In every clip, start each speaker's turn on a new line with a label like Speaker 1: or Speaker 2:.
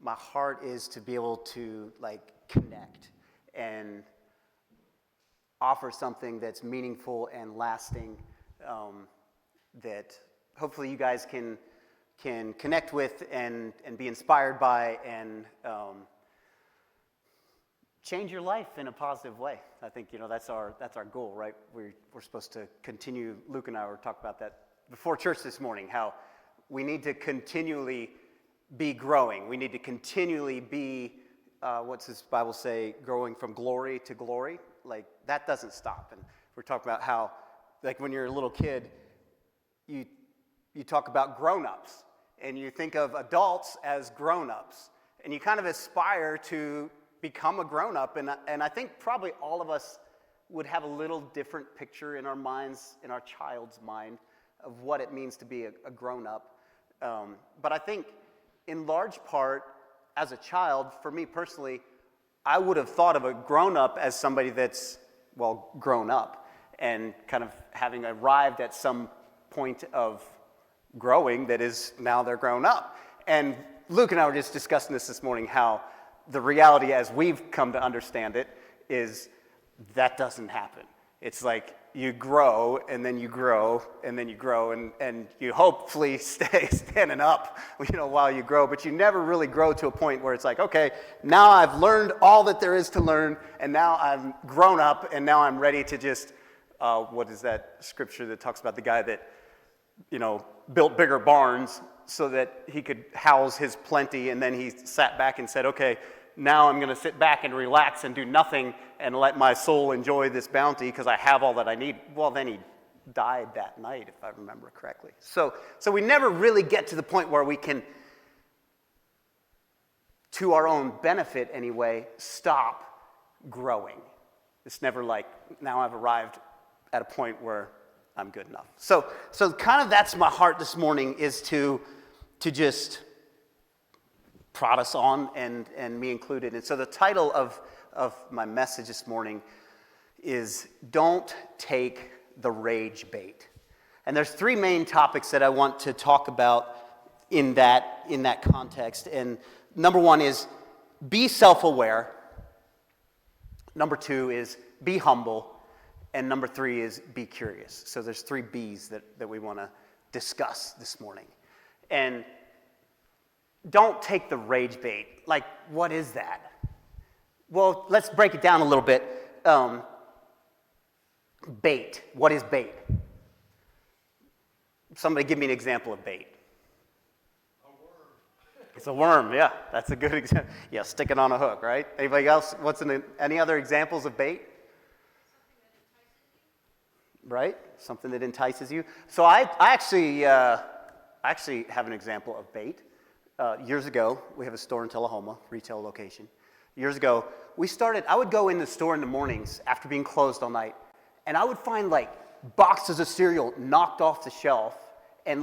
Speaker 1: my heart is to be able to connect and offer something that's meaningful and lasting, that hopefully you guys can connect with and be inspired by and change your life in a positive way. I think that's our goal, right? We're supposed to continue. Luke and I were talking about that before church this morning, how we need to continually be growing. We need to continually be, what's this Bible say, growing from glory to glory. That doesn't stop. And we're talking about how, when you're a little kid, you talk about grown-ups, and you think of adults as grown-ups, and you kind of aspire to become a grown-up, and I think probably all of us would have a little different picture in our minds, in our child's mind, of what it means to be a grown-up. But I think in large part, as a child, for me personally, I would have thought of a grown-up as somebody that's, grown up, and kind of having arrived at some point of growing that is now they're grown up. And Luke and I were just discussing this morning, how the reality as we've come to understand it is that doesn't happen. It's like you grow, and then you grow, and then you grow, and you hopefully stay standing up, while you grow, but you never really grow to a point where it's like, okay, now I've learned all that there is to learn, and now I'm grown up, and now I'm ready to just, what is that scripture that talks about the guy that, built bigger barns so that he could house his plenty, and then he sat back and said, okay, now I'm going to sit back and relax and do nothing and let my soul enjoy this bounty because I have all that I need. Well, then he died that night, if I remember correctly. So we never really get to the point where we can, to our own benefit anyway, stop growing. It's never like, now I've arrived at a point where I'm good enough. So kind of that's my heart this morning, is to just prod us on, and me included. And so the title of my message this morning is Don't Take the Rage Bait. And there's three main topics that I want to talk about in that context. And number one is be self-aware. Number two is be humble. And number three is be curious. So there's three B's that we want to discuss this morning. And don't take the rage bait. What is that? Well, let's break it down a little bit. Bait. What is bait? Somebody give me an example of bait.
Speaker 2: A worm.
Speaker 1: It's a worm, yeah. That's a good example. Yeah, stick it on a hook, right? Anybody else? Any other examples of bait? Right? Something that entices you. So I actually have an example of bait. Years ago, we have a store in Tullahoma, retail location. Years ago, I would go in the store in the mornings after being closed all night, and I would find boxes of cereal knocked off the shelf and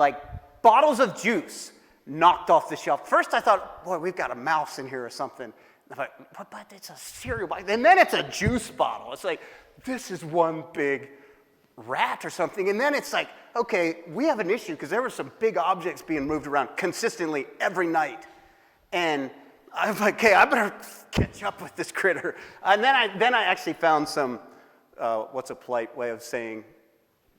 Speaker 1: bottles of juice knocked off the shelf. First I thought, boy, we've got a mouse in here or something. And I thought, but it's a cereal box. And then it's a juice bottle. It's like, this is one big rat or something. And then it's like, okay, we have an issue because there were some big objects being moved around consistently every night. And I was like, okay, I better catch up with this critter. And then I actually found some, what's a polite way of saying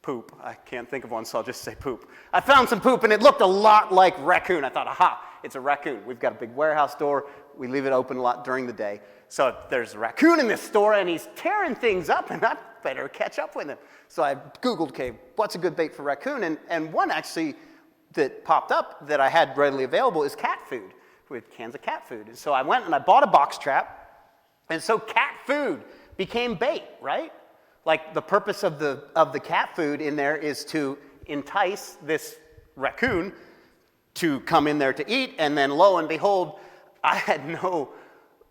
Speaker 1: poop? I can't think of one, so I'll just say poop. I found some poop, and it looked a lot like raccoon. I thought, aha, it's a raccoon. We've got a big warehouse door. We leave it open a lot during the day. So there's a raccoon in this store, and he's tearing things up, and I better catch up with him. So I Googled, okay, what's a good bait for raccoon? And one actually that popped up that I had readily available is cat food, with cans of cat food. And so I went and I bought a box trap, and so cat food became bait, right? The purpose of the cat food in there is to entice this raccoon to come in there to eat, and then lo and behold, I had no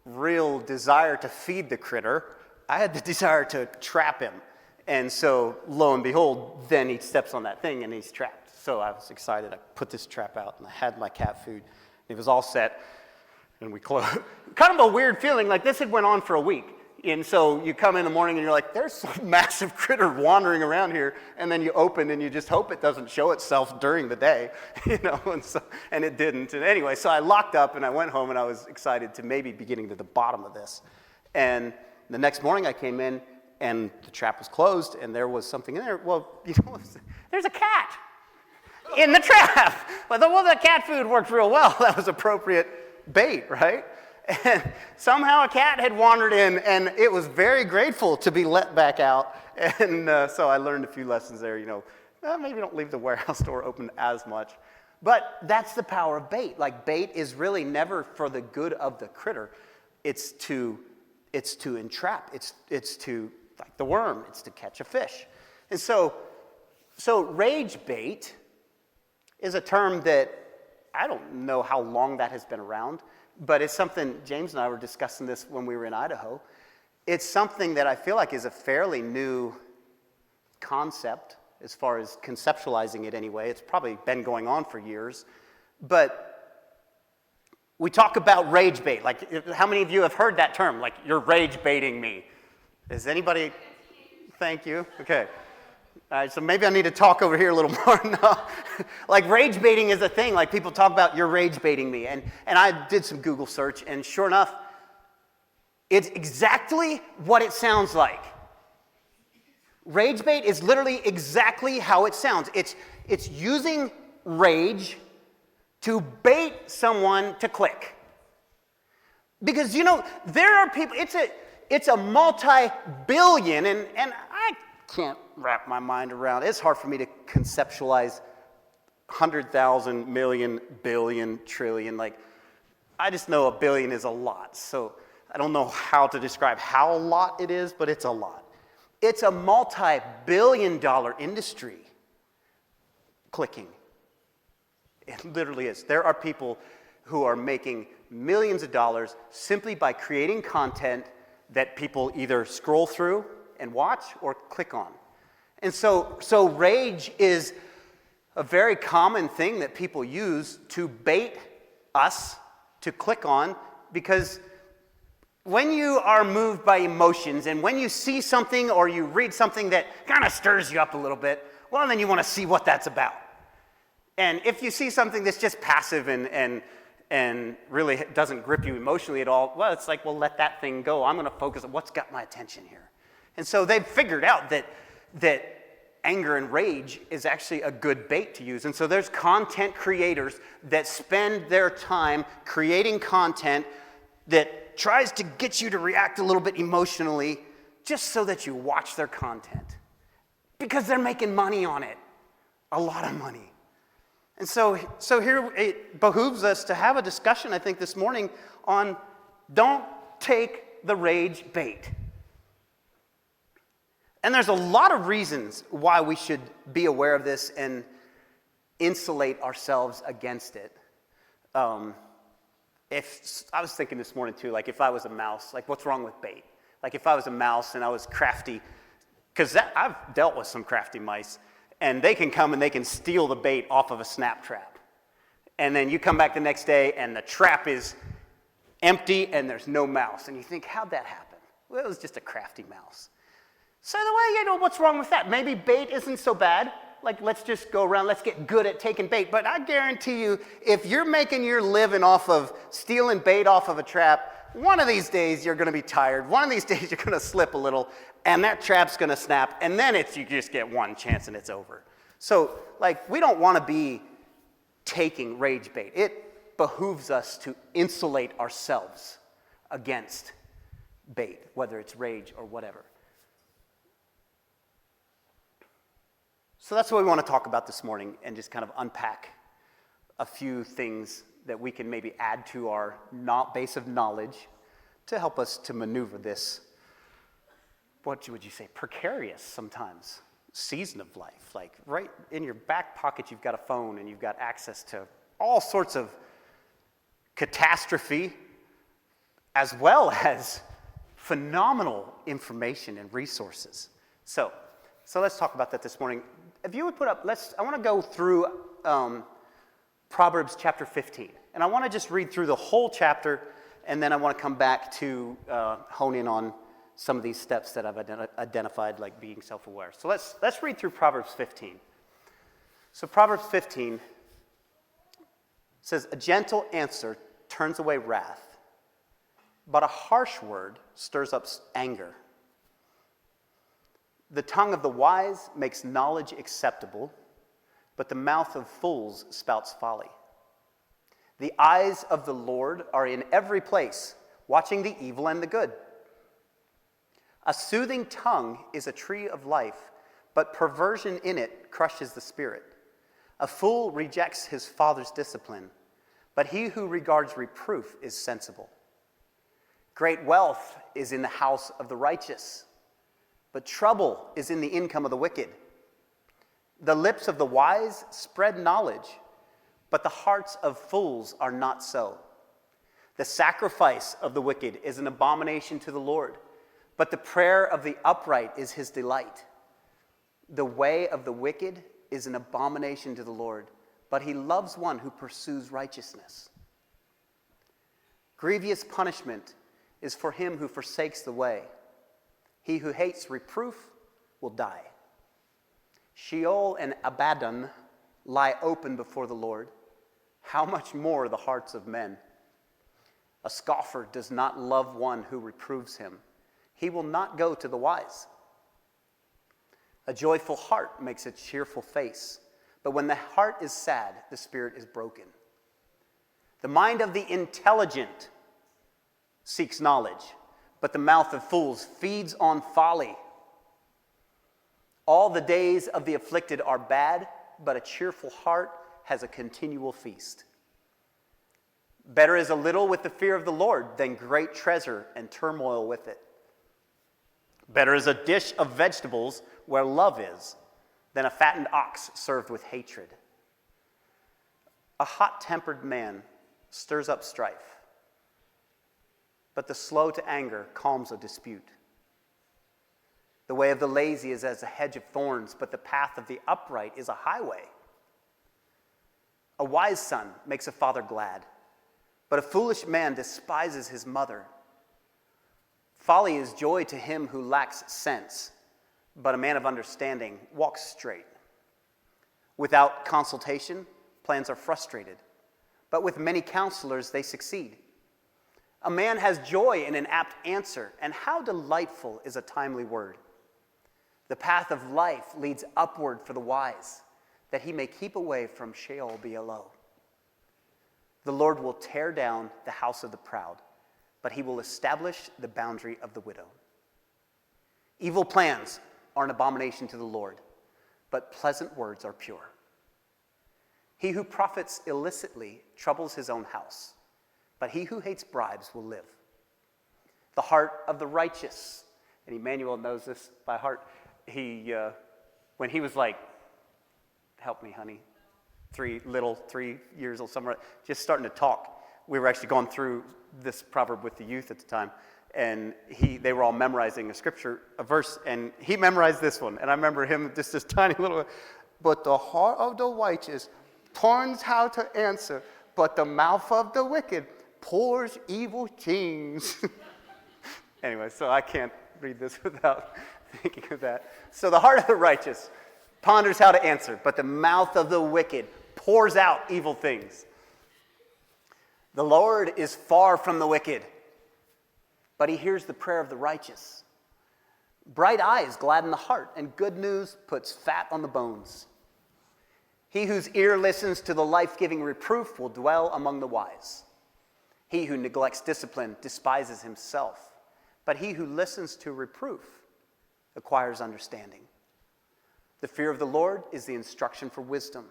Speaker 1: real desire to feed the critter. I had the desire to trap him. And so, lo and behold, then he steps on that thing and he's trapped. So I was excited. I put this trap out and I had my cat food. It was all set and we closed. Kind of a weird feeling, this had went on for a week. And so you come in the morning and you're like, there's some massive critter wandering around here. And then you open and you just hope it doesn't show itself during the day, and it didn't. And anyway, so I locked up and I went home and I was excited to maybe be getting to the bottom of this. And the next morning I came in and the trap was closed and there was something in there. Well, there's a cat in the trap. Well, the cat food worked real well. That was appropriate bait, right? And somehow a cat had wandered in, and it was very grateful to be let back out. And so I learned a few lessons there. Maybe don't leave the warehouse door open as much. But that's the power of bait. Like, bait is really never for the good of the critter. It's to entrap. It's to, like the worm, it's to catch a fish. And so rage bait is a term that I don't know how long that has been around. But it's something, James and I were discussing this when we were in Idaho. It's something that I feel like is a fairly new concept as far as conceptualizing it anyway. It's probably been going on for years. But we talk about rage bait. Like, how many of you have heard that term? Like, you're rage baiting me. Is anybody? Thank you. Okay. All right, so maybe I need to talk over here a little more. No. Like, rage baiting is a thing. Like, people talk about, you're rage baiting me. And I did some Google search, and sure enough, it's exactly what it sounds like. Rage bait is literally exactly how it sounds. It's using rage to bait someone to click. Because, there are people, it's a multi-billion, and I can't wrap my mind around. It's hard for me to conceptualize 100,000, million, billion, trillion. Like, I just know a billion is a lot. So I don't know how to describe how a lot it is, but it's a lot. It's a multi-billion-dollar industry. Clicking. It literally is. There are people who are making millions of dollars simply by creating content that people either scroll through and watch or click on. And so rage is a very common thing that people use to bait us to click on, because when you are moved by emotions and when you see something or you read something that kind of stirs you up a little bit, well, then you want to see what that's about. And if you see something that's just passive and really doesn't grip you emotionally at all, well, it's like, well, let that thing go. I'm going to focus on what's got my attention here. And so they've figured out that anger and rage is actually a good bait to use. And so there's content creators that spend their time creating content that tries to get you to react a little bit emotionally just so that you watch their content. Because they're making money on it. A lot of money. And so here it behooves us to have a discussion, I think, this morning on don't take the rage bait. And there's a lot of reasons why we should be aware of this and insulate ourselves against it. If I was thinking this morning too, like if I was a mouse, like what's wrong with bait? Like if I was a mouse and I was crafty, because I've dealt with some crafty mice, and they can come and they can steal the bait off of a snap trap. And then you come back the next day and the trap is empty and there's no mouse. And you think, how'd that happen? Well, it was just a crafty mouse. So the way, what's wrong with that? Maybe bait isn't so bad. Like, let's just go around, let's get good at taking bait. But I guarantee you, if you're making your living off of stealing bait off of a trap, one of these days you're going to be tired. One of these days you're going to slip a little, and that trap's going to snap, and then you just get one chance and it's over. So, like, we don't want to be taking rage bait. It behooves us to insulate ourselves against bait, whether it's rage or whatever. So that's what we want to talk about this morning and just kind of unpack a few things that we can maybe add to our base of knowledge to help us to maneuver this, what would you say, precarious sometimes season of life. Like right in your back pocket, you've got a phone and you've got access to all sorts of catastrophe as well as phenomenal information and resources. So let's talk about that this morning. If you would put up, I want to go through Proverbs chapter 15. And I want to just read through the whole chapter, and then I want to come back to hone in on some of these steps that I've identified, like being self-aware. So let's read through Proverbs 15. So Proverbs 15 says, "A gentle answer turns away wrath, but a harsh word stirs up anger. The tongue of the wise makes knowledge acceptable, but the mouth of fools spouts folly. The eyes of the Lord are in every place, watching the evil and the good. A soothing tongue is a tree of life, but perversion in it crushes the spirit. A fool rejects his father's discipline, but he who regards reproof is sensible. Great wealth is in the house of the righteous, but trouble is in the income of the wicked. The lips of the wise spread knowledge, but the hearts of fools are not so. The sacrifice of the wicked is an abomination to the Lord, but the prayer of the upright is his delight. The way of the wicked is an abomination to the Lord, but he loves one who pursues righteousness. Grievous punishment is for him who forsakes the way. He who hates reproof will die. Sheol and Abaddon lie open before the Lord. How much more the hearts of men? A scoffer does not love one who reproves him. He will not go to the wise. A joyful heart makes a cheerful face, but when the heart is sad, the spirit is broken. The mind of the intelligent seeks knowledge, but the mouth of fools feeds on folly. All the days of the afflicted are bad, but a cheerful heart has a continual feast. Better is a little with the fear of the Lord than great treasure and turmoil with it. Better is a dish of vegetables where love is than a fattened ox served with hatred. A hot-tempered man stirs up strife, but the slow to anger calms a dispute. The way of the lazy is as a hedge of thorns, but the path of the upright is a highway. A wise son makes a father glad, but a foolish man despises his mother. Folly is joy to him who lacks sense, but a man of understanding walks straight. Without consultation, plans are frustrated, but with many counselors they succeed. A man has joy in an apt answer, and how delightful is a timely word. The path of life leads upward for the wise, that he may keep away from Sheol below. The Lord will tear down the house of the proud, but he will establish the boundary of the widow. Evil plans are an abomination to the Lord, but pleasant words are pure. He who profits illicitly troubles his own house, but he who hates bribes will live. The heart of the righteous, and Emmanuel knows this by heart, when he was like, help me, honey, 3 years old, somewhere, just starting to talk. We were actually going through this proverb with the youth at the time, and they were all memorizing a verse, and he memorized this one. And I remember him just this tiny little, but the heart of the righteous turns how to answer, but the mouth of the wicked pours evil things. Anyway, so I can't read this without thinking of that. So the heart of the righteous ponders how to answer, but the mouth of the wicked pours out evil things. The Lord is far from the wicked, but he hears the prayer of the righteous. Bright eyes gladden the heart, and good news puts fat on the bones. He whose ear listens to the life-giving reproof will dwell among the wise. He who neglects discipline despises himself, but he who listens to reproof acquires understanding. The fear of the Lord is the instruction for wisdom,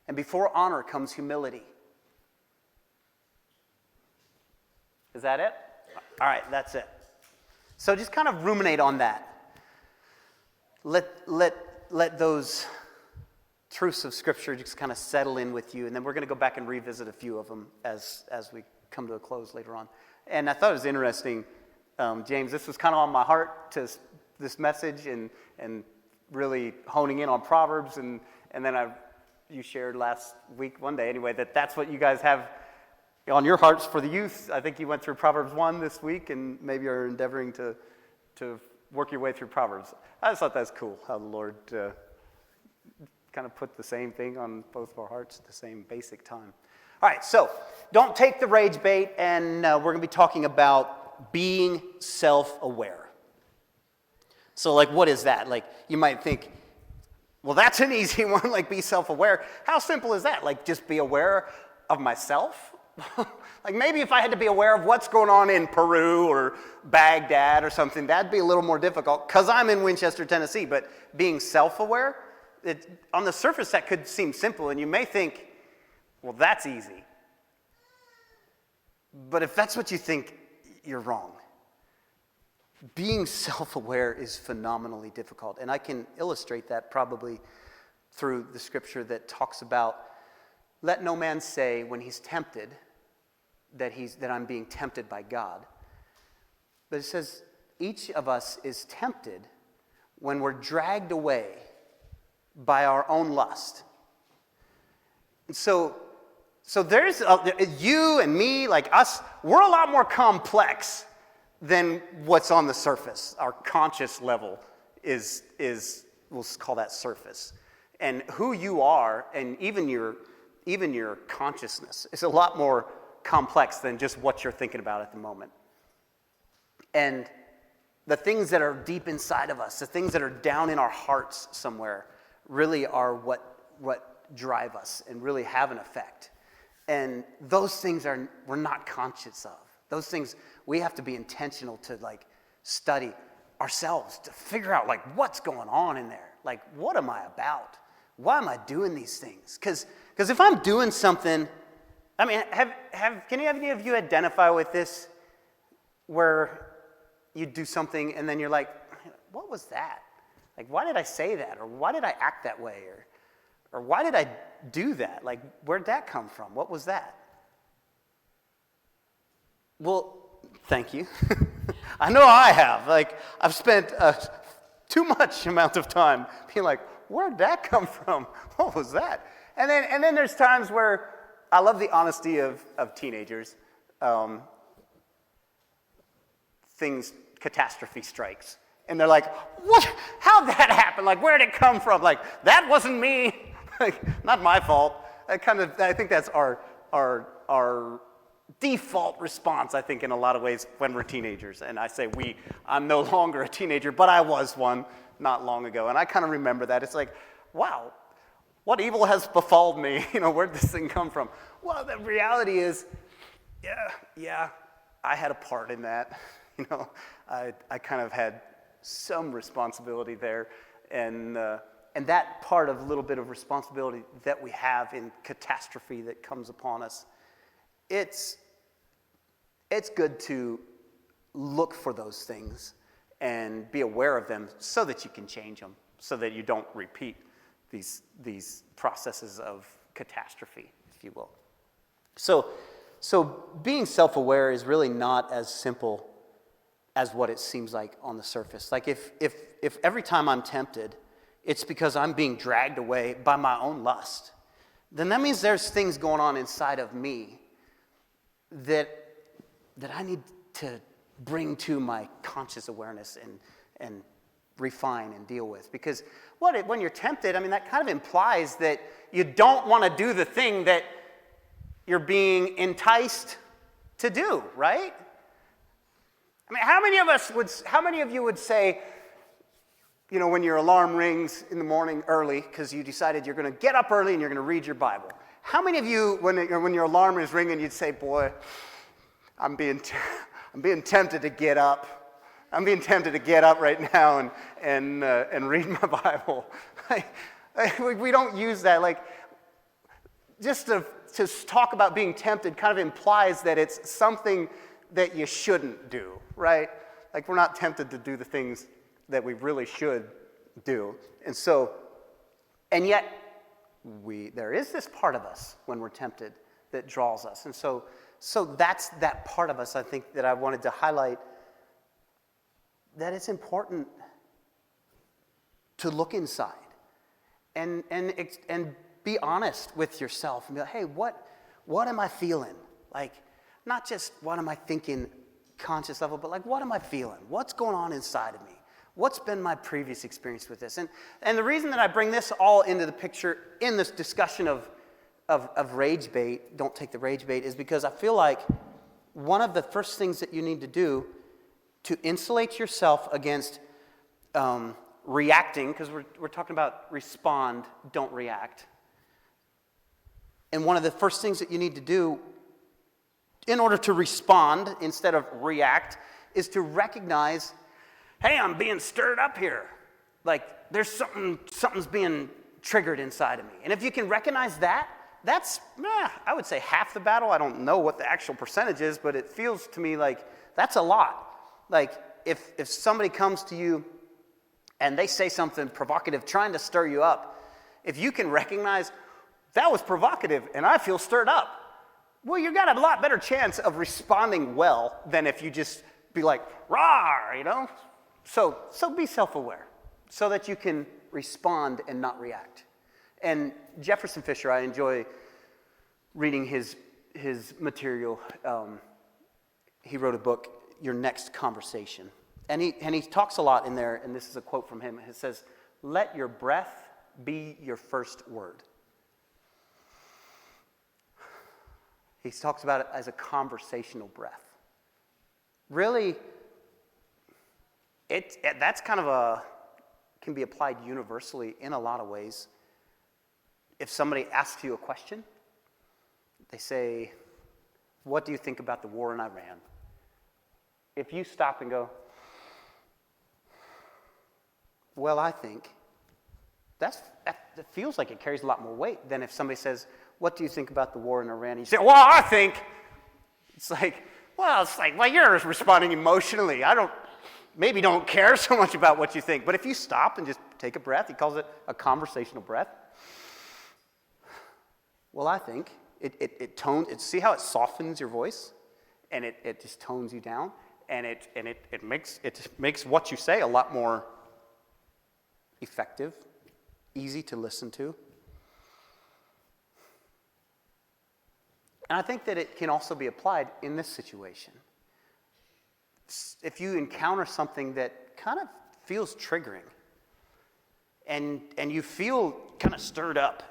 Speaker 1: and before honor comes humility. Is that it? All right, that's it. So just kind of ruminate on that. Let those truths of Scripture just kind of settle in with you, and then we're going to go back and revisit a few of them as we come to a close later on. And I thought it was interesting, James, this was kind of on my heart to this message and really honing in on Proverbs, and then you shared last week, one day anyway, that's what you guys have on your hearts for the youth. I think you went through Proverbs 1 this week, and maybe are endeavoring to to work your way through Proverbs. I just thought that's cool how the Lord kind of put the same thing on both of our hearts at the same basic time. All right, so don't take the rage bait, and we're going to be talking about being self-aware. So, like, what is that? Like, you might think, well, that's an easy one, like, be self-aware. How simple is that? Like, just be aware of myself? Like, maybe if I had to be aware of what's going on in Peru or Baghdad or something, that'd be a little more difficult because I'm in Winchester, Tennessee. But being self-aware, on the surface, that could seem simple, and you may think, well, that's easy. But if that's what you think, you're wrong. Being self-aware is phenomenally difficult, and I can illustrate that probably through the scripture that talks about, let no man say when he's tempted that I'm being tempted by God. But it says each of us is tempted when we're dragged away by our own lust. And so there's you and me, like us, we're a lot more complex than what's on the surface. Our conscious level is we'll call that surface. And who you are, and even your consciousness, is a lot more complex than just what you're thinking about at the moment. And the things that are deep inside of us, the things that are down in our hearts somewhere, really are what drive us and really have an effect. And those things we're not conscious of. Those things we have to be intentional to like study ourselves, to figure out like what's going on in there. Like, what am I about? Why am I doing these things? Because if I'm doing something, I mean, can any of you identify with this, where you do something and then you're like, what was that? Like, why did I say that? Or why did I act that way? Or why did I do that? Like, where'd that come from? What was that? Well, thank you. I know I have. Like, I've spent too much amount of time being like, where'd that come from? What was that? And then there's times where I love the honesty of teenagers. Catastrophe strikes. And they're like, what? How'd that happen? Like, where'd it come from? Like, that wasn't me. Like, not my fault. I think that's our default response, I think, in a lot of ways when we're teenagers. And I say I'm no longer a teenager, but I was one not long ago. And I kind of remember that. It's like, wow, what evil has befallen me? Where'd this thing come from? Well, the reality is, yeah, I had a part in that. I kind of had some responsibility there. And that part of a little bit of responsibility that we have in catastrophe that comes upon us, it's good to look for those things and be aware of them so that you can change them, so that you don't repeat these processes of catastrophe, if you will. So being self-aware is really not as simple as what it seems like on the surface. Like if every time I'm tempted, it's because I'm being dragged away by my own lust, then that means there's things going on inside of me that I need to bring to my conscious awareness and refine and deal with. Because when you're tempted, I mean, that kind of implies that you don't want to do the thing that you're being enticed to do, right? I mean, how many of you would say, when your alarm rings in the morning early because you decided you're going to get up early and you're going to read your Bible? How many of you, when your alarm is ringing, you'd say, boy, I'm being tempted to get up. I'm being tempted to get up right now and read my Bible. We don't use that. Like, just to talk about being tempted kind of implies that it's something that you shouldn't do, right? Like, we're not tempted to do the things that we really should do. And yet, there is this part of us when we're tempted that draws us. And so that's that part of us, I think, that I wanted to highlight, that it's important to look inside and be honest with yourself and be like, hey, what am I feeling? Like, not just what am I thinking conscious level, but like, what am I feeling? What's going on inside of me? What's been my previous experience with this? And the reason that I bring this all into the picture in this discussion of rage bait, don't take the rage bait, is because I feel like one of the first things that you need to do to insulate yourself against reacting, because we're talking about respond, don't react. And one of the first things that you need to do in order to respond instead of react is to recognize, hey, I'm being stirred up here. Like there's something's being triggered inside of me. And if you can recognize that, that's, I would say half the battle. I don't know what the actual percentage is, but it feels to me like that's a lot. Like if somebody comes to you and they say something provocative, trying to stir you up, if you can recognize that was provocative and I feel stirred up, well, you've got a lot better chance of responding well than if you just be like, rah, you know? So be self-aware so that you can respond and not react. And Jefferson Fisher, I enjoy reading his material. He wrote a book, Your Next Conversation. And he talks a lot in there, and this is a quote from him. It says, let your breath be your first word. He talks about it as a conversational breath. Really, that's kind of can be applied universally in a lot of ways. If somebody asks you a question, they say, what do you think about the war in Iran? If you stop and go, well, I think, that feels like it carries a lot more weight than if somebody says, what do you think about the war in Iran? And you say, well, I think. It's like, well, you're responding emotionally. Maybe don't care so much about what you think. But if you stop and just take a breath, he calls it a conversational breath. Well, I think it tones. See how it softens your voice, and it just tones you down, and it makes what you say a lot more effective, easy to listen to. And I think that it can also be applied in this situation. If you encounter something that kind of feels triggering, and you feel kind of stirred up,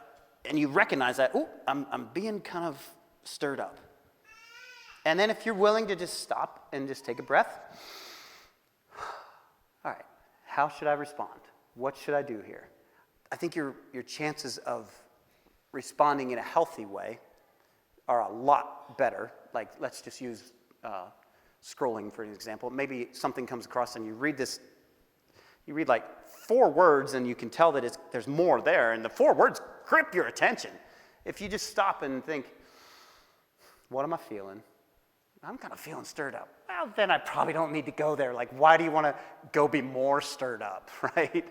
Speaker 1: and you recognize that, oh, I'm being kind of stirred up. And then if you're willing to just stop and just take a breath, all right, how should I respond? What should I do here? I think your chances of responding in a healthy way are a lot better. Like, let's just use scrolling for an example. Maybe something comes across and you read like 4 words and you can tell that there's more there, and the 4 words grip your attention. If you just stop and think, what am I feeling? I'm kind of feeling stirred up. Well, then I probably don't need to go there. Like, why do you want to go be more stirred up, right?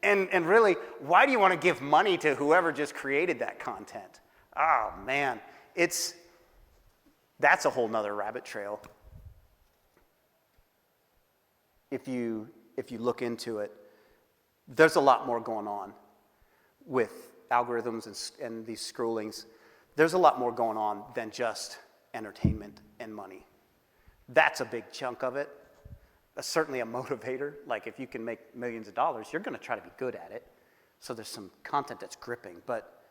Speaker 1: And really, why do you want to give money to whoever just created that content? Oh, man. That's a whole nother rabbit trail. If you look into it, there's a lot more going on with algorithms and these scrollings. There's a lot more going on than just entertainment and money. That's a big chunk of it. Certainly a motivator. Like, if you can make millions of dollars, you're going to try to be good at it. So there's some content that's gripping, but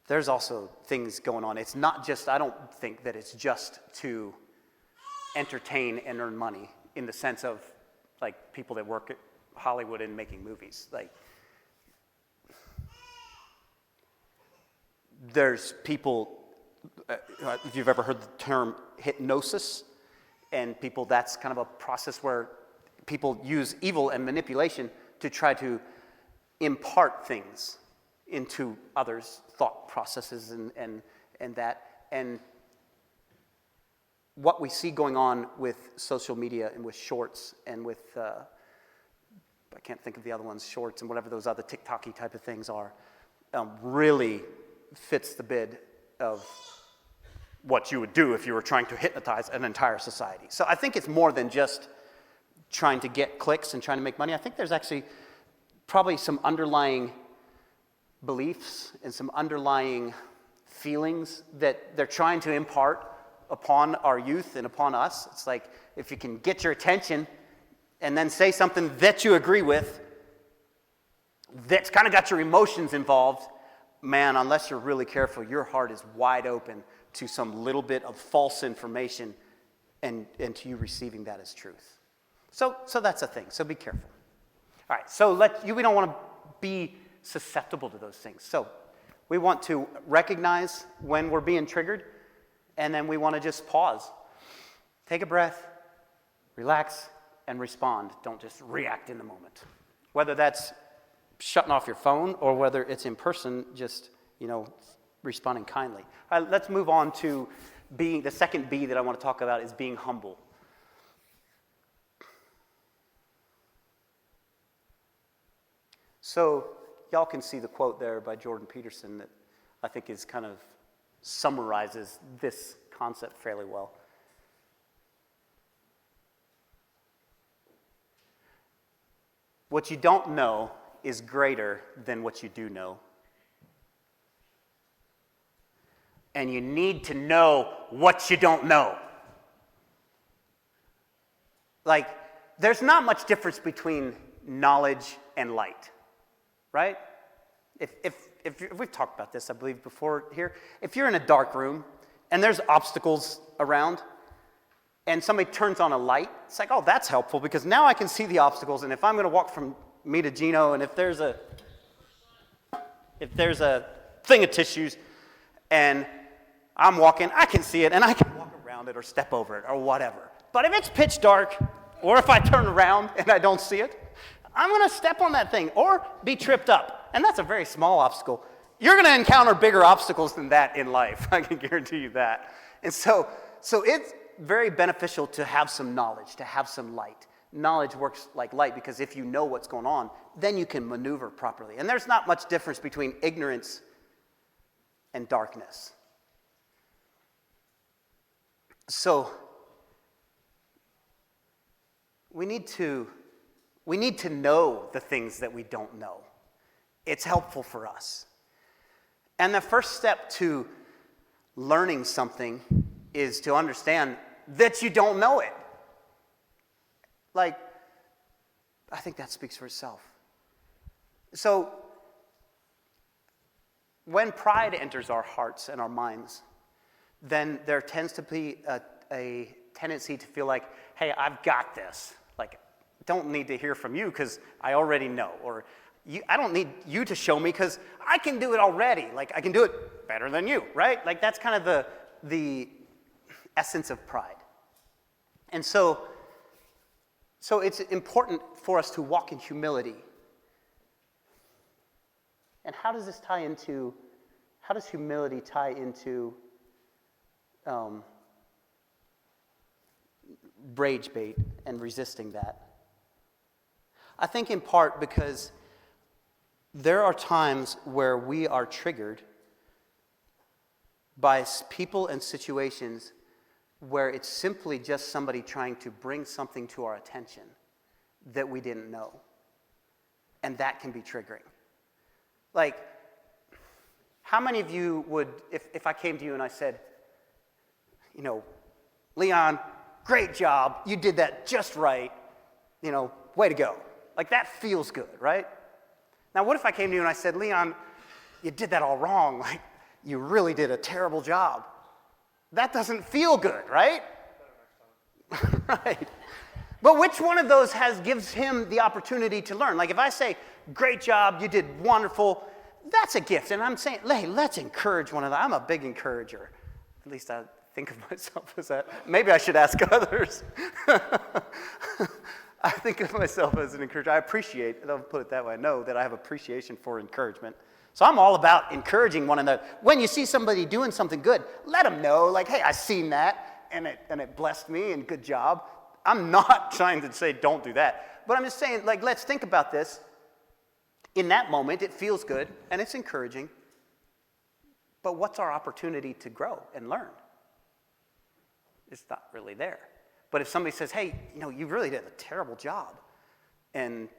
Speaker 1: there's also things going on. It's not just, I don't think that it's just to entertain and earn money in the sense of like people that work at Hollywood and making movies. Like, there's people, if you've ever heard the term hypnosis, and people, that's kind of a process where people use evil and manipulation to try to impart things into others' thought processes and that. And what we see going on with social media and with shorts and with, I can't think of the other ones, shorts and whatever those other TikTok-y type of things are, really fits the bid of what you would do if you were trying to hypnotize an entire society. So I think it's more than just trying to get clicks and trying to make money. I think there's actually probably some underlying beliefs and some underlying feelings that they're trying to impart upon our youth and upon us. It's like if you can get your attention and then say something that you agree with, that's kind of got your emotions involved, man, unless you're really careful, your heart is wide open to some little bit of false information and to you receiving that as truth. So that's a thing. So be careful. All right, so we don't want to be susceptible to those things. So we want to recognize when we're being triggered, and then we want to just pause. Take a breath, relax, and respond. Don't just react in the moment. Whether that's shutting off your phone or whether it's in person, just, responding kindly. All right, let's move on to the second B that I want to talk about is being humble. So y'all can see the quote there by Jordan Peterson that I think is kind of summarizes this concept fairly well. What you don't know is greater than what you do know. And you need to know what you don't know. Like, there's not much difference between knowledge and light, right? If we've talked about this, I believe, before here. If you're in a dark room and there's obstacles around and somebody turns on a light, it's like, oh, that's helpful because now I can see the obstacles. And if I'm going to walk from me to Gino, and if there's a thing of tissues and I'm walking, I can see it and I can walk around it or step over it or whatever. But if it's pitch dark or if I turn around and I don't see it, I'm going to step on that thing or be tripped up. And that's a very small obstacle. You're going to encounter bigger obstacles than that in life. I can guarantee you that. And so it's very beneficial to have some knowledge, to have some light. Knowledge works like light because if you know what's going on, then you can maneuver properly. And there's not much difference between ignorance and darkness. So we need to know the things that we don't know. It's helpful for us. And the first step to learning something is to understand that you don't know it. Like, I think that speaks for itself. So, when pride enters our hearts and our minds, then there tends to be a tendency to feel like, hey, I've got this. Like, don't need to hear from you because I already know. Or I don't need you to show me because I can do it already. Like, I can do it better than you, right? Like, that's kind of the essence of pride. And so it's important for us to walk in humility. And how does humility tie into rage bait and resisting that? I think in part because there are times where we are triggered by people and situations where it's simply just somebody trying to bring something to our attention that we didn't know. And that can be triggering. Like, how many of you would, if I came to you and I said, Leon, great job, you did that just right, way to go. Like, that feels good, right? Now, what if I came to you and I said, Leon, you did that all wrong, like, you really did a terrible job. That doesn't feel good, right? Right. But which one of those gives him the opportunity to learn? Like if I say, great job, you did wonderful, that's a gift. And I'm saying, hey, let's encourage one another. I'm a big encourager. At least I think of myself as that. Maybe I should ask others. I think of myself as an encourager. I appreciate, I'll put it that way, I know that I have appreciation for encouragement. So I'm all about encouraging one another. When you see somebody doing something good, let them know, like, hey, I seen that, and it blessed me, and good job. I'm not trying to say don't do that. But I'm just saying, like, let's think about this. In that moment, it feels good, and it's encouraging. But what's our opportunity to grow and learn? It's not really there. But if somebody says, hey, you really did a terrible job, and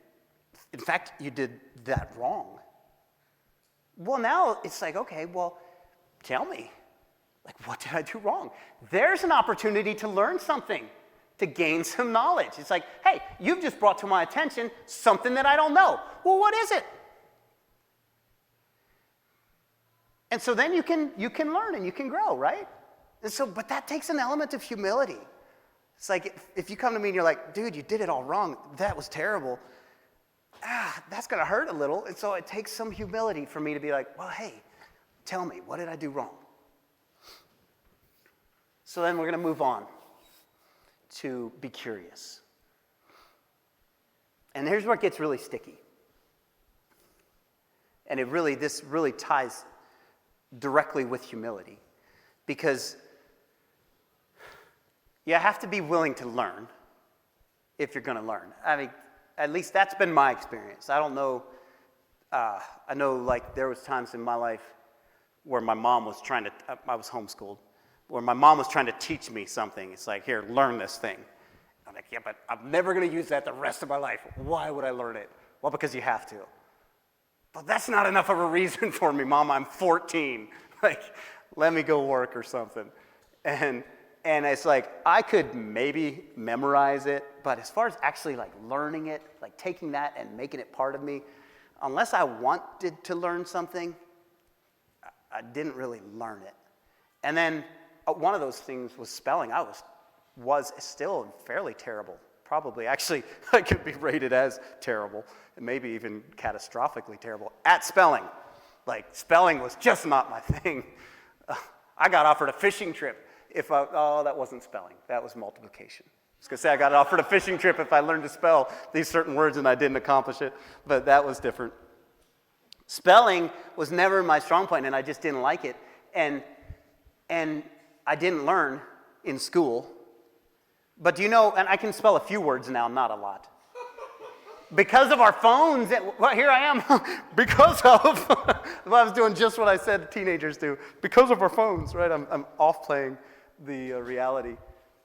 Speaker 1: in fact, you did that wrong. Well, now it's like, okay, well, tell me. Like, what did I do wrong? There's an opportunity to learn something, to gain some knowledge. It's like, hey, you've just brought to my attention something that I don't know. Well, what is it? And so then you can learn and you can grow, right? And so, but that takes an element of humility. It's like if you come to me and you're like, dude, you did it all wrong. That was terrible. That's going to hurt a little. And so it takes some humility for me to be like, well, hey, tell me, what did I do wrong? So then we're going to move on to be curious. And here's where it gets really sticky. And this really ties directly with humility, because you have to be willing to learn if you're going to learn. I mean, at least that's been my experience. I don't know. I know, like, there was times in my life where my mom was I was homeschooled, where my mom was trying to teach me something. It's like, here, learn this thing. I'm like, yeah, but I'm never going to use that the rest of my life. Why would I learn it? Well, because you have to. But that's not enough of a reason for me, Mom. I'm 14. Like, let me go work or something. And it's like, I could maybe memorize it, but as far as actually like learning it, like taking that and making it part of me, unless I wanted to learn something, I didn't really learn it. And then one of those things was spelling. I was still fairly terrible. Probably, actually, I could be rated as terrible, and maybe even catastrophically terrible at spelling. Like, spelling was just not my thing. I got offered a fishing trip that wasn't spelling. That was multiplication. I was going to say I got offered a fishing trip if I learned to spell these certain words and I didn't accomplish it, but that was different. Spelling was never my strong point, and I just didn't like it. And I didn't learn in school. But do you know, and I can spell a few words now, not a lot. Because of our phones, well, here I am, because of, I was doing just what I said teenagers do, because of our phones, right? I'm off playing the reality.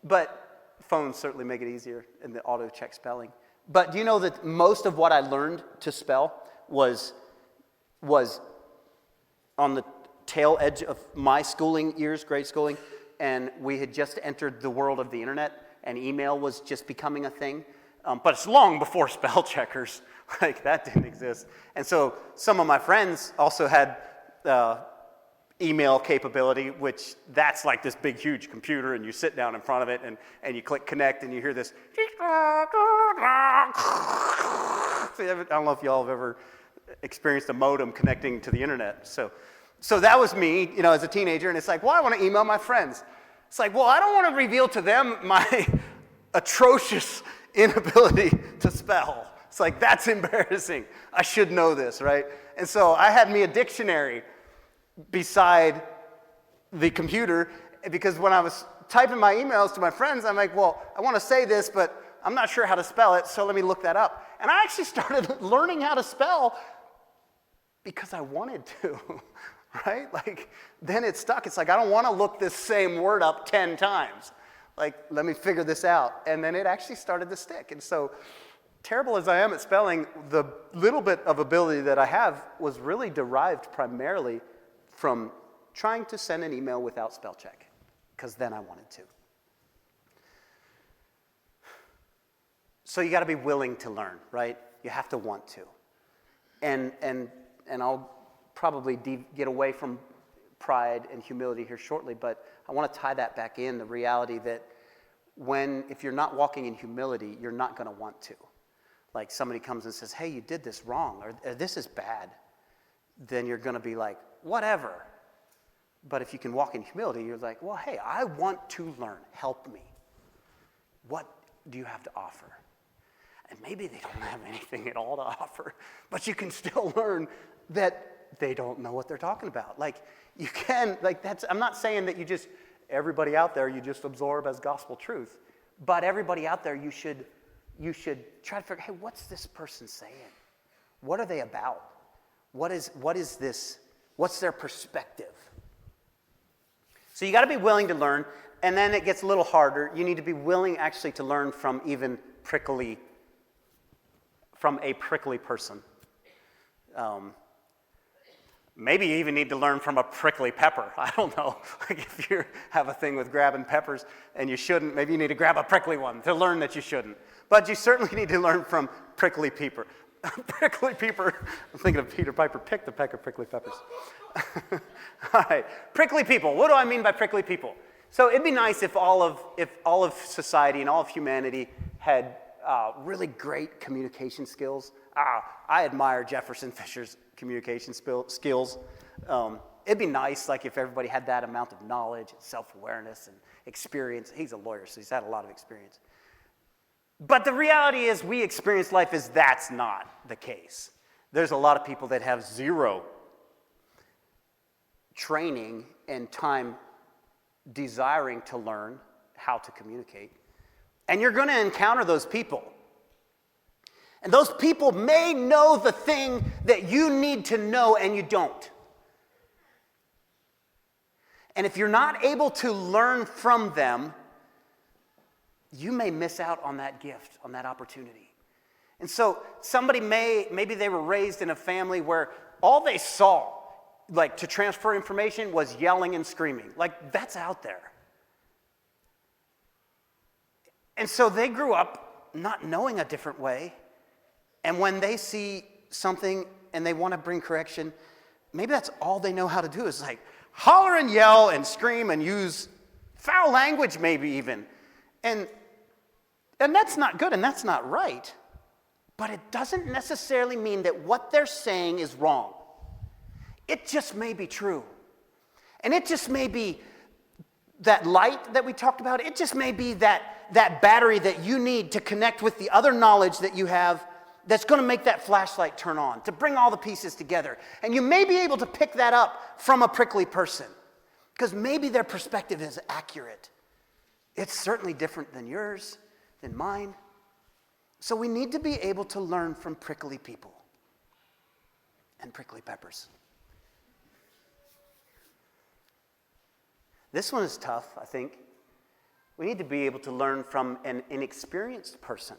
Speaker 1: But phones certainly make it easier in the auto-check spelling. But do you know that most of what I learned to spell was on the tail edge of my schooling years, grade schooling, and we had just entered the world of the internet, and email was just becoming a thing. But it's long before spell checkers. Like, that didn't exist. And so some of my friends also had email capability, which that's like this big, huge computer, and you sit down in front of it, and you click connect, and you hear this. I don't know if y'all have ever experienced a modem connecting to the internet. So that was me, as a teenager, and it's like, well, I want to email my friends. It's like, well, I don't want to reveal to them my atrocious inability to spell. It's like, that's embarrassing. I should know this, right? And so I had me a dictionary beside the computer, because when I was typing my emails to my friends, I'm like, well, I want to say this, but I'm not sure how to spell it, so let me look that up. And I actually started learning how to spell because I wanted to. Right? Like, then it stuck. It's like, I don't want to look this same word up 10 times. Like, let me figure this out. And then it actually started to stick. And so, terrible as I am at spelling, the little bit of ability that I have was really derived primarily from trying to send an email without spell check, because then I wanted to. So you got to be willing to learn, right? You have to want to. And I'll probably get away from pride and humility here shortly, but I want to tie that back in, the reality that if you're not walking in humility, you're not going to want to. Like, somebody comes and says, hey, you did this wrong, or this is bad, then you're going to be like, whatever. But if you can walk in humility, you're like, well, hey, I want to learn. Help me. What do you have to offer? And maybe they don't have anything at all to offer, but you can still learn that they don't know what they're talking about. Like, you can, like, I'm not saying that everybody out there you just absorb as gospel truth, but everybody out there you should try to figure, hey, what's this person saying? What are they about? What is this? What's their perspective? So you got to be willing to learn, and then it gets a little harder. You need to be willing actually to learn from a prickly person. Maybe you even need to learn from a prickly pepper. I don't know. Like if you have a thing with grabbing peppers and you shouldn't, maybe you need to grab a prickly one to learn that you shouldn't. But you certainly need to learn from prickly peeper. Prickly peeper. I'm thinking of Peter Piper picked a peck of prickly peppers. All right, prickly people. What do I mean by prickly people? So it'd be nice if all of society and all of humanity had really great communication skills. I admire Jefferson Fisher's communication skills. It'd be nice, like, if everybody had that amount of knowledge, and self-awareness, and experience. He's a lawyer, so he's had a lot of experience. But the reality is, we experience life as that's not the case. There's a lot of people that have zero training and time desiring to learn how to communicate. And you're going to encounter those people. And those people may know the thing that you need to know and you don't. And if you're not able to learn from them, you may miss out on that gift, on that opportunity. And so somebody maybe they were raised in a family where all they saw, like, to transfer information was yelling and screaming. Like, that's out there. And so they grew up not knowing a different way. And when they see something and they want to bring correction, maybe that's all they know how to do is like holler and yell and scream and use foul language maybe even. And that's not good and that's not right. But it doesn't necessarily mean that what they're saying is wrong. It just may be true. And it just may be that light that we talked about. It just may be that battery that you need to connect with the other knowledge that you have that's going to make that flashlight turn on, to bring all the pieces together. And you may be able to pick that up from a prickly person because maybe their perspective is accurate. It's certainly different than yours, than mine. So we need to be able to learn from prickly people and prickly peppers. This one is tough, I think. We need to be able to learn from an inexperienced person.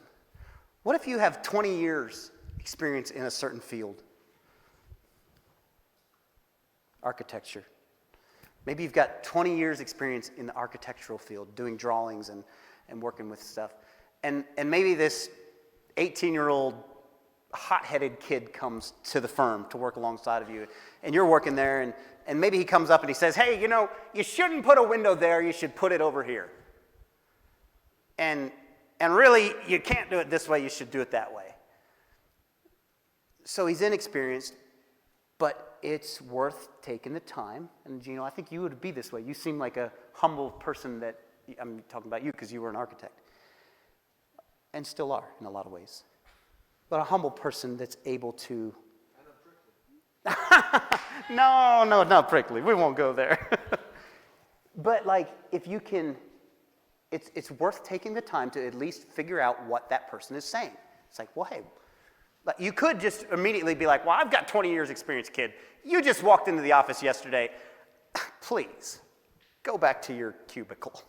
Speaker 1: What if you have 20 years experience in a certain field? Architecture. Maybe you've got 20 years experience in the architectural field, doing drawings and working with stuff. And maybe this 18-year-old hot-headed kid comes to the firm to work alongside of you, and you're working there, and maybe he comes up and he says, hey, you shouldn't put a window there, you should put it over here. And really, you can't do it this way, you should do it that way. So he's inexperienced, but it's worth taking the time. And I think you would be this way. You seem like a humble person that, I'm talking about you because you were an architect. And still are in a lot of ways. But a humble person that's able to...
Speaker 2: And I'm prickly.
Speaker 1: No, not prickly. We won't go there. But like, if you can... It's worth taking the time to at least figure out what that person is saying. It's like, well, hey, you could just immediately be like, well, I've got 20 years experience, kid. You just walked into the office yesterday. Please, go back to your cubicle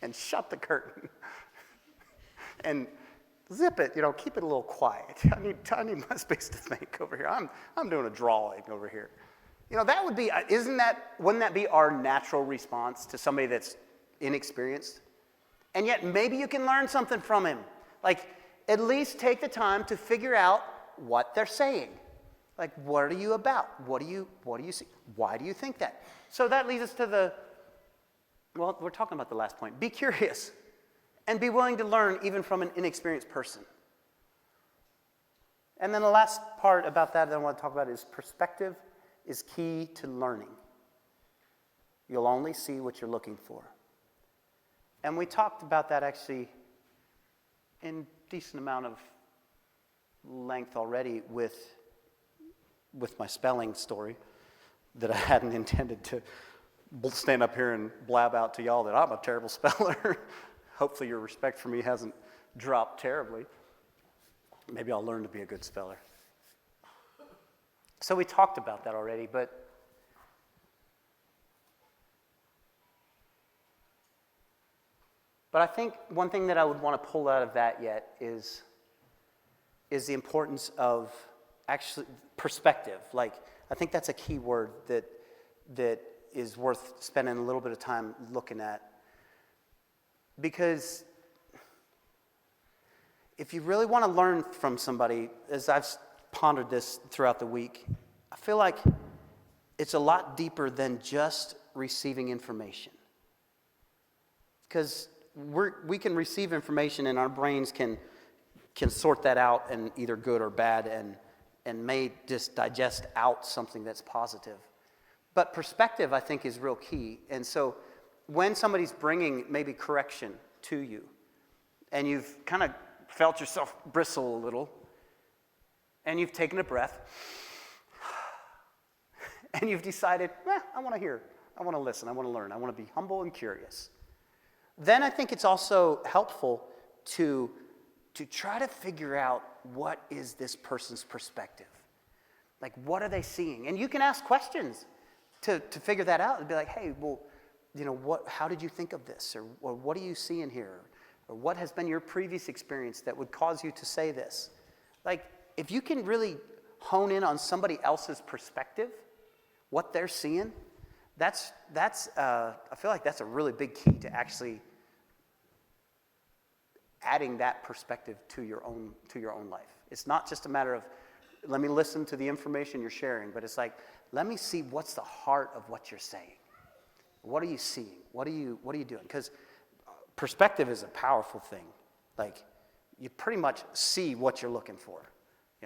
Speaker 1: and shut the curtain and zip it, keep it a little quiet. I need my space to think over here. I'm doing a drawing over here. That would be, wouldn't that be our natural response to somebody that's inexperienced? And yet maybe you can learn something from him. Like, at least take the time to figure out what they're saying. Like, what are you about? What do you see? Why do you think that? So that leads us to we're talking about the last point. Be curious and be willing to learn even from an inexperienced person. And then the last part about that I want to talk about is perspective is key to learning. You'll only see what you're looking for. And we talked about that actually in decent amount of length already with my spelling story that I hadn't intended to stand up here and blab out to y'all that I'm a terrible speller. Hopefully your respect for me hasn't dropped terribly. Maybe I'll learn to be a good speller. So we talked about that already, but I think one thing that I would want to pull out of that yet is the importance of actually perspective. Like, I think that's a key word that is worth spending a little bit of time looking at. Because if you really want to learn from somebody, as I've pondered this throughout the week, I feel like it's a lot deeper than just receiving information. Because we can receive information and our brains can sort that out and either good or bad and may just digest out something that's positive. But perspective, I think, is real key. And so when somebody's bringing maybe correction to you and you've kind of felt yourself bristle a little and you've taken a breath and you've decided, I want to hear, I want to listen, I want to learn, I want to be humble and curious. Then I think it's also helpful to try to figure out what is this person's perspective. Like, what are they seeing? And you can ask questions to figure that out and be like, hey, well, how did you think of this? Or what are you seeing here? Or what has been your previous experience that would cause you to say this? Like, if you can really hone in on somebody else's perspective, what they're seeing, that's I feel like that's a really big key to actually adding that perspective to your own life. It's not just a matter of, let me listen to the information you're sharing, but it's like, let me see what's the heart of what you're saying. What are you seeing? What are you doing? Because perspective is a powerful thing. Like, you pretty much see what you're looking for.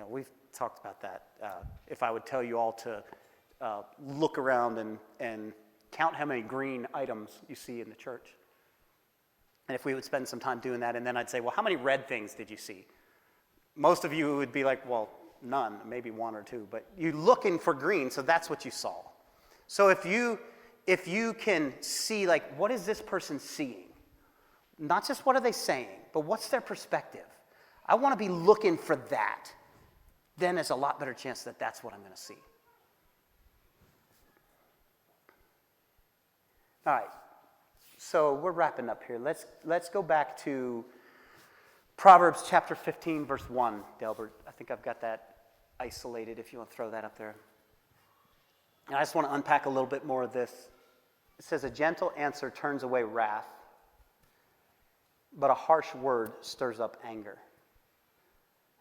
Speaker 1: We've talked about that. If I would tell you all to look around and count how many green items you see in the church. And if we would spend some time doing that, and then I'd say, well, how many red things did you see? Most of you would be like, well, none, maybe one or two. But you're looking for green, so that's what you saw. So if you can see, like, what is this person seeing? Not just what are they saying, but what's their perspective? I want to be looking for that. Then there's a lot better chance that that's what I'm going to see. All right, so we're wrapping up here. Let's go back to Proverbs chapter 15, verse 1, Delbert. I think I've got that isolated if you want to throw that up there. And I just want to unpack a little bit more of this. It says, a gentle answer turns away wrath, but a harsh word stirs up anger.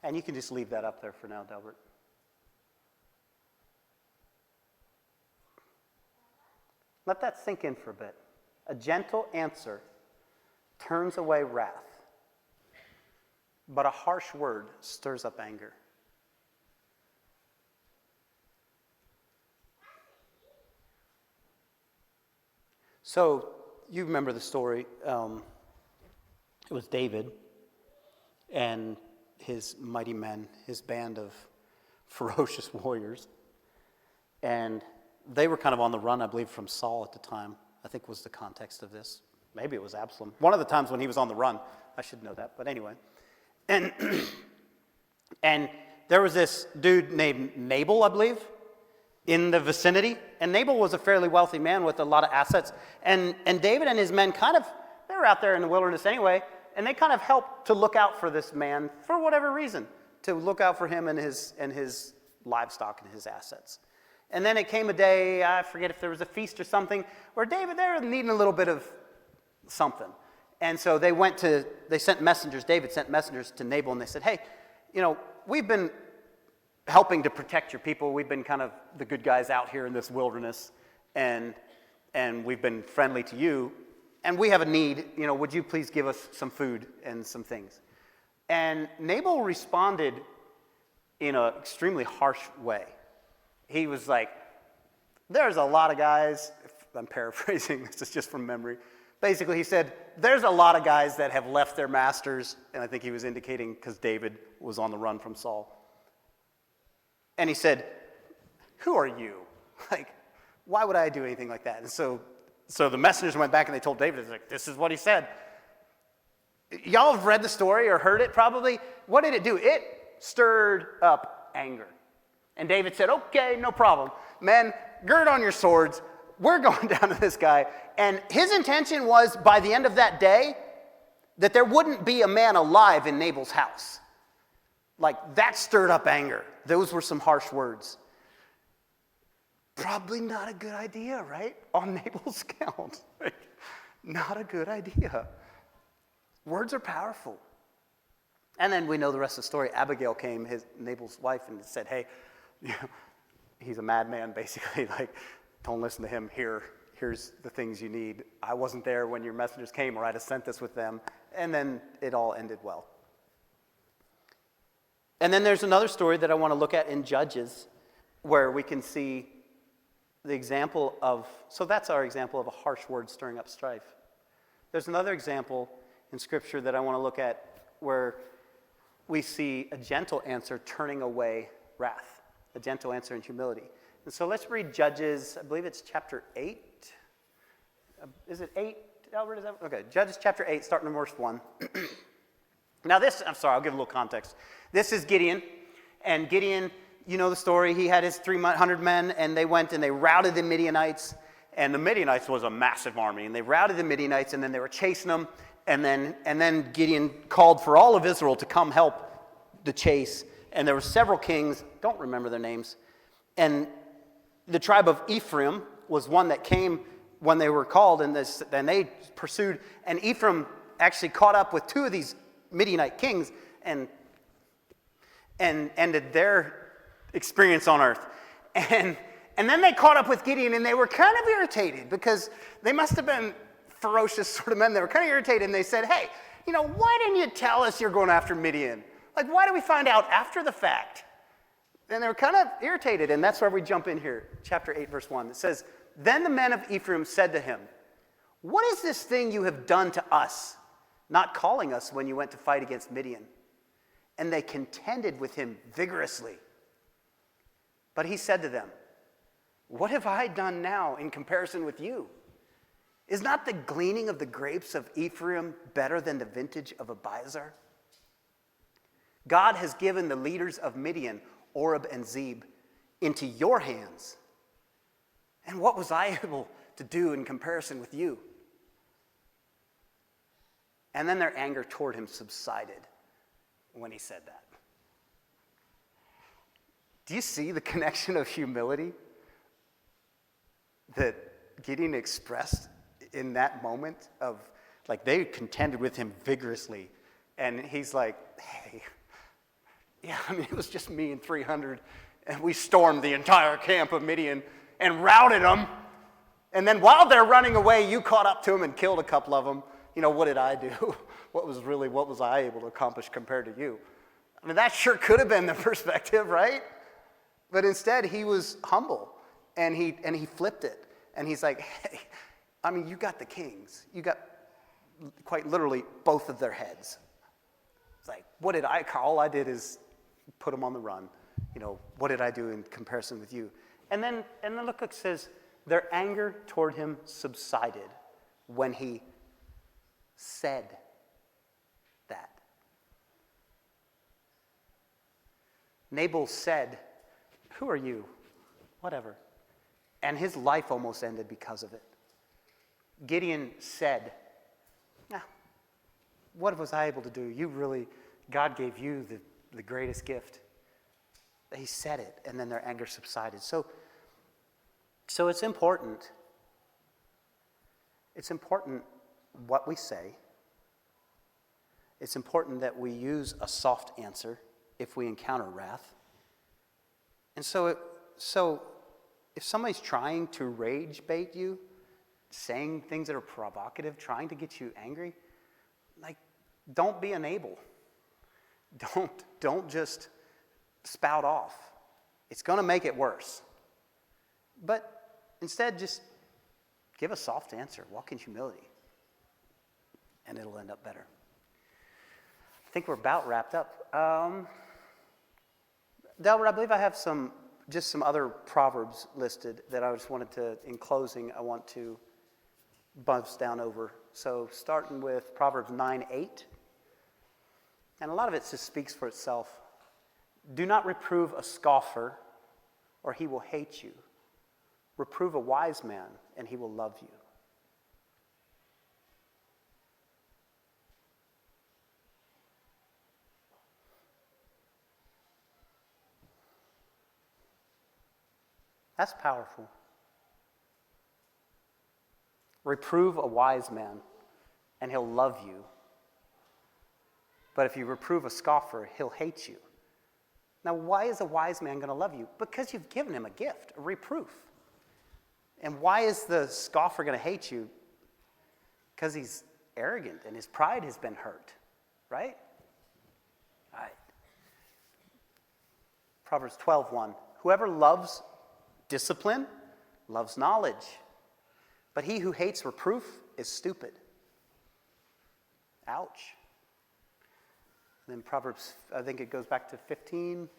Speaker 1: And you can just leave that up there for now, Delbert. Let that sink in for a bit. A gentle answer turns away wrath, but a harsh word stirs up anger. So, you remember the story. It was David and his mighty men, his band of ferocious warriors. And they were kind of on the run, I believe, from Saul at the time, I think was the context of this. Maybe it was Absalom. One of the times when he was on the run. I should know that, but anyway. And there was this dude named Nabal, I believe, in the vicinity. And Nabal was a fairly wealthy man with a lot of assets. And David and his men they were out there in the wilderness anyway, and they kind of helped to look out for this man for whatever reason, to look out for him and his livestock and his assets. And then it came a day, I forget if there was a feast or something, where they were needing a little bit of something. And so David sent messengers to Nabal, and they said, hey, we've been helping to protect your people. We've been kind of the good guys out here in this wilderness, and we've been friendly to you, and we have a need. Would you please give us some food and some things? And Nabal responded in an extremely harsh way. He was like, there's a lot of guys, if I'm paraphrasing, this is just from memory. Basically, he said, there's a lot of guys that have left their masters, and I think he was indicating because David was on the run from Saul. And he said, who are you? Like, why would I do anything like that? And so the messengers went back and they told David, this is what he said. Y'all have read the story or heard it probably. What did it do? It stirred up anger. And David said, okay, no problem. Men, gird on your swords. We're going down to this guy. And his intention was, by the end of that day, that there wouldn't be a man alive in Nabal's house. Like, that stirred up anger. Those were some harsh words. Probably not a good idea, right? On Nabal's count. Like, not a good idea. Words are powerful. And then we know the rest of the story. Abigail came, Nabal's wife, and said, hey, he's a madman, basically. Like, don't listen to him. Here's the things you need. I wasn't there when your messengers came, or I'd have sent this with them. And then it all ended well. And then there's another story that I want to look at in Judges, where we can see the example of, so that's our example of a harsh word stirring up strife. There's another example in Scripture that I want to look at where we see a gentle answer turning away wrath, a gentle answer in humility. And so let's read Judges, I believe it's chapter 8. Is it 8, Albert? Is that? Okay, Judges chapter 8, starting in verse 1. Now this, I'm sorry, I'll give a little context. This is Gideon, and Gideon, you know the story. He had his 300 men, and they went and they routed the Midianites, and the Midianites was a massive army, and they routed the Midianites, and then they were chasing them, and then Gideon called for all of Israel to come help the chase, and there were several kings, don't remember their names, and the tribe of Ephraim was one that came when they were called, and they pursued, and Ephraim actually caught up with two of these Midianite kings and ended their experience on earth. And then they caught up with Gideon, and they were kind of irritated because they must have been ferocious sort of men. They were kind of irritated, and they said, hey, why didn't you tell us you're going after Midian? Like, why did we find out after the fact? And they were kind of irritated, and that's where we jump in here. Chapter 8, verse 1. It says, then the men of Ephraim said to him, what is this thing you have done to us, not calling us when you went to fight against Midian? And they contended with him vigorously. But he said to them, what have I done now in comparison with you? Is not the gleaning of the grapes of Ephraim better than the vintage of Abiezer? God has given the leaders of Midian, Oreb and Zeb, into your hands. And what was I able to do in comparison with you? And then their anger toward him subsided when he said that. Do you see the connection of humility that Gideon expressed in that moment of, like, they contended with him vigorously, and he's like, hey, yeah, it was just me and 300, and we stormed the entire camp of Midian and routed them, and then while they're running away, you caught up to them and killed a couple of them. What did I do? What was I able to accomplish compared to you? That sure could have been the perspective, right? But instead, he was humble, and he flipped it, and he's like, hey, you got the kings. You got quite literally both of their heads. It's like, all I did is put them on the run. What did I do in comparison with you? And then look, it says, their anger toward him subsided when he said that. Nabal said, who are you? Whatever. And his life almost ended because of it. Gideon said, what was I able to do? God gave you the greatest gift. He said it, and then their anger subsided. So it's important. It's important what we say. It's important that we use a soft answer if we encounter wrath. And so if somebody's trying to rage bait you, saying things that are provocative, trying to get you angry, don't be an Abel. Don't just spout off. It's going to make it worse. But instead, just give a soft answer. Walk in humility. And it'll end up better. I think we're about wrapped up. Delbert, I believe I have some other proverbs listed that I just wanted to, in closing, I want to buzz down over. So starting with Proverbs 9:8. And a lot of it just speaks for itself. Do not reprove a scoffer, or he will hate you. Reprove a wise man, and he will love you. That's powerful. Reprove a wise man, and he'll love you. But if you reprove a scoffer, he'll hate you. Now, why is a wise man going to love you? Because you've given him a gift, a reproof. And why is the scoffer going to hate you? Because he's arrogant and his pride has been hurt, right? All right. Proverbs 12:1. Whoever loves discipline loves knowledge, but he who hates reproof is stupid. Ouch. And then Proverbs, I think it goes back to 15.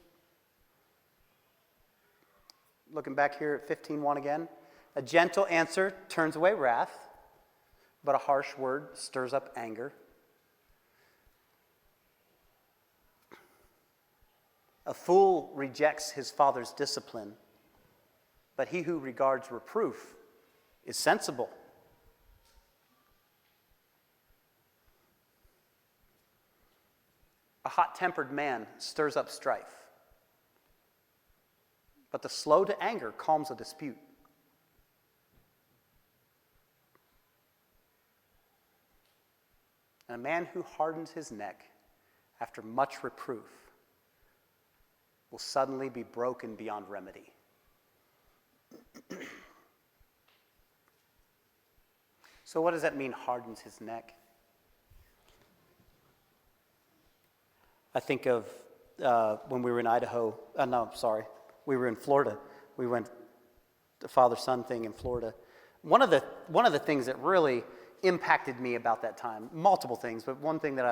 Speaker 1: Looking back here at 15:1 again. A gentle answer turns away wrath, but a harsh word stirs up anger. A fool rejects his father's discipline, but he who regards reproof is sensible. A hot-tempered man stirs up strife, but the slow to anger calms a dispute. And a man who hardens his neck after much reproof will suddenly be broken beyond remedy. So what does that mean, hardens his neck? I think of when we were in Idaho. We were in Florida. We went the father-son thing in Florida. One of the things that really impacted me about that time, multiple things, but one thing that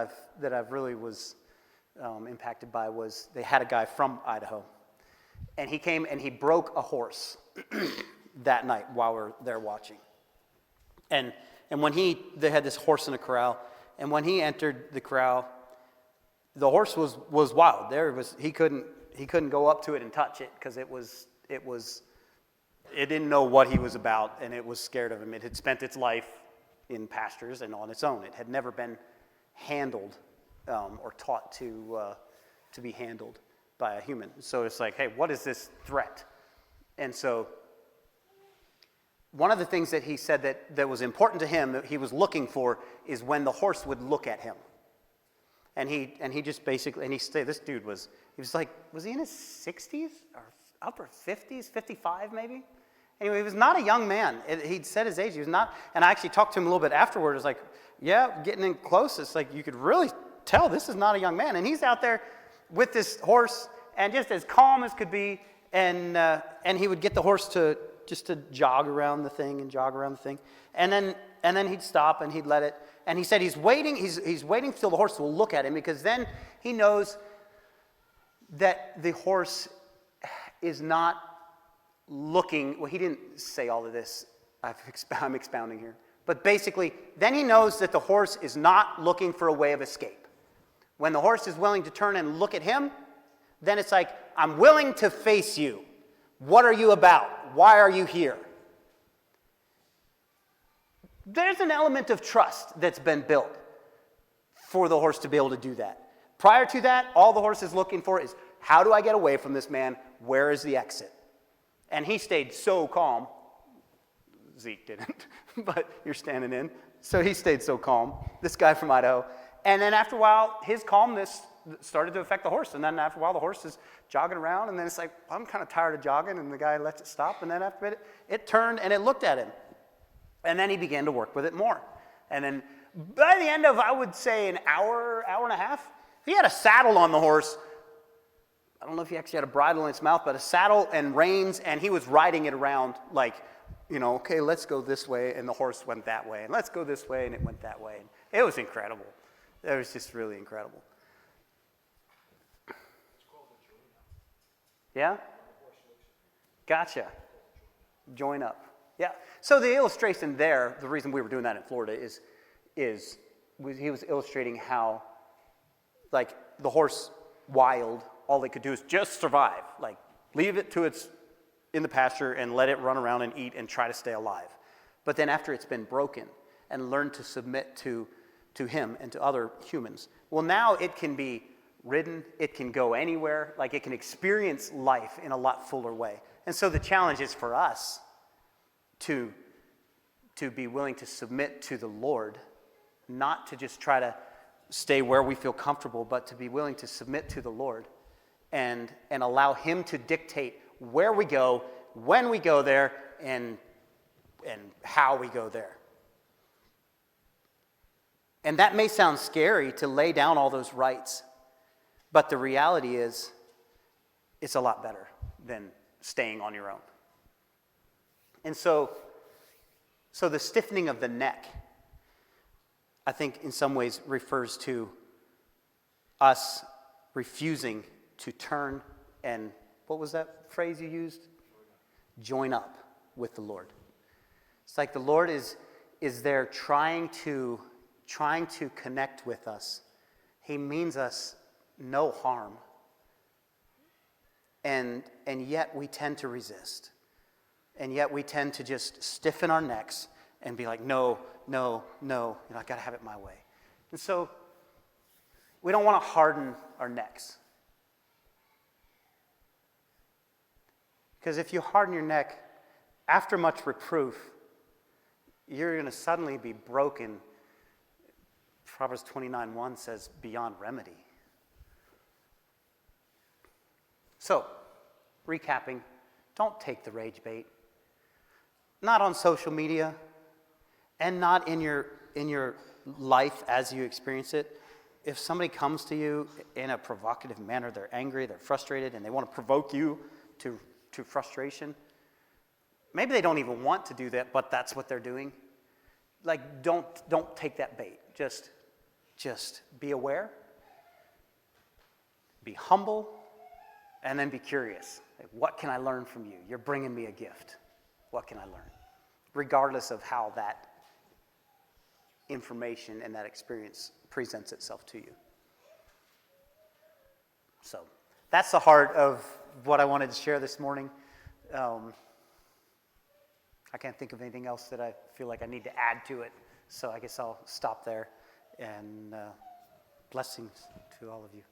Speaker 1: I've really was impacted by was they had a guy from Idaho, and he came and he broke a horse that night while we're there watching. And when they had this horse in a corral, and when he entered the corral, the horse was wild. He couldn't go up to it and touch it because it didn't know what he was about, and it was scared of him. It had spent its life in pastures and on its own. It had never been handled or taught to be handled by a human. So it's like, hey, what is this threat? And so one of the things that he said that was important to him, that he was looking for, is when the horse would look at him. And he just basically, and this dude was he in his 60s or upper 50s, 55 maybe? Anyway, he was not a young man. He'd said his age. He was not, and I actually talked to him a little bit afterward. It was like, yeah, getting in close, it's like you could really tell this is not a young man. And he's out there with this horse and just as calm as could be, and he would get the horse to jog around the thing and jog around the thing. And then he'd stop and he'd let it. And he said he's waiting till the horse will look at him, because then he knows that the horse is not looking. Well, he didn't say all of this. I'm expounding here. But basically, then he knows that the horse is not looking for a way of escape. When the horse is willing to turn and look at him, then it's like, I'm willing to face you. What are you about? Why are you here? There's an element of trust that's been built for the horse to be able to do that. Prior to that, all the horse is looking for is, how do I get away from this man? Where is the exit? And he stayed so calm. Zeke didn't, but you're standing in. So he stayed so calm, this guy from Idaho. And then after a while, his calmness started to affect the horse. And then after a while, the horse is jogging around. And then it's like, I'm kind of tired of jogging. And the guy lets it stop. And then after a bit, it turned and it looked at him. And then he began to work with it more. And then by the end of, I would say, an hour and a half, he had a saddle on the horse. I don't know if he actually had a bridle in its mouth, but a saddle and reins, and he was riding it around like, okay, let's go this way, and the horse went that way, and let's go this way, and it went that way. And it was incredible. It was just really incredible.
Speaker 2: It's called a join-up.
Speaker 1: Yeah? Gotcha. Join up. Yeah. So the illustration there, the reason we were doing that in Florida is he was illustrating how, like, the horse, wild, all it could do is just survive. Like, leave it to its in the pasture and let it run around and eat and try to stay alive. But then after it's been broken and learned to submit to him and to other humans, well, now it can be ridden, it can go anywhere, like it can experience life in a lot fuller way. And so the challenge is for us to be willing to submit to the Lord, not to just try to stay where we feel comfortable, but to be willing to submit to the Lord and allow him to dictate where we go, when we go there, and how we go there. And that may sound scary to lay down all those rights, but the reality is it's a lot better than staying on your own. And so the stiffening of the neck, I think in some ways refers to us refusing to turn and, what was that phrase you used? Join up with the Lord. It's like the Lord is there trying to connect with us. He means us no harm. And yet we tend to resist. And yet we tend to just stiffen our necks and be like, no, I got to have it my way. And so we don't want to harden our necks. Because if you harden your neck, after much reproof, you're going to suddenly be broken. Proverbs 29:1 says, beyond remedy. So, recapping, don't take the rage bait. Not on social media, and not in your life as you experience it. If somebody comes to you in a provocative manner, they're angry, they're frustrated, and they want to provoke you to frustration, maybe they don't even want to do that, but that's what they're doing. Like, don't take that bait. Just be aware, be humble, and then be curious. Like, what can I learn from you? You're bringing me a gift. What can I learn? Regardless of how that information and that experience presents itself to you. So that's the heart of what I wanted to share this morning. I can't think of anything else that I feel like I need to add to it. So I guess I'll stop there. And blessings to all of you.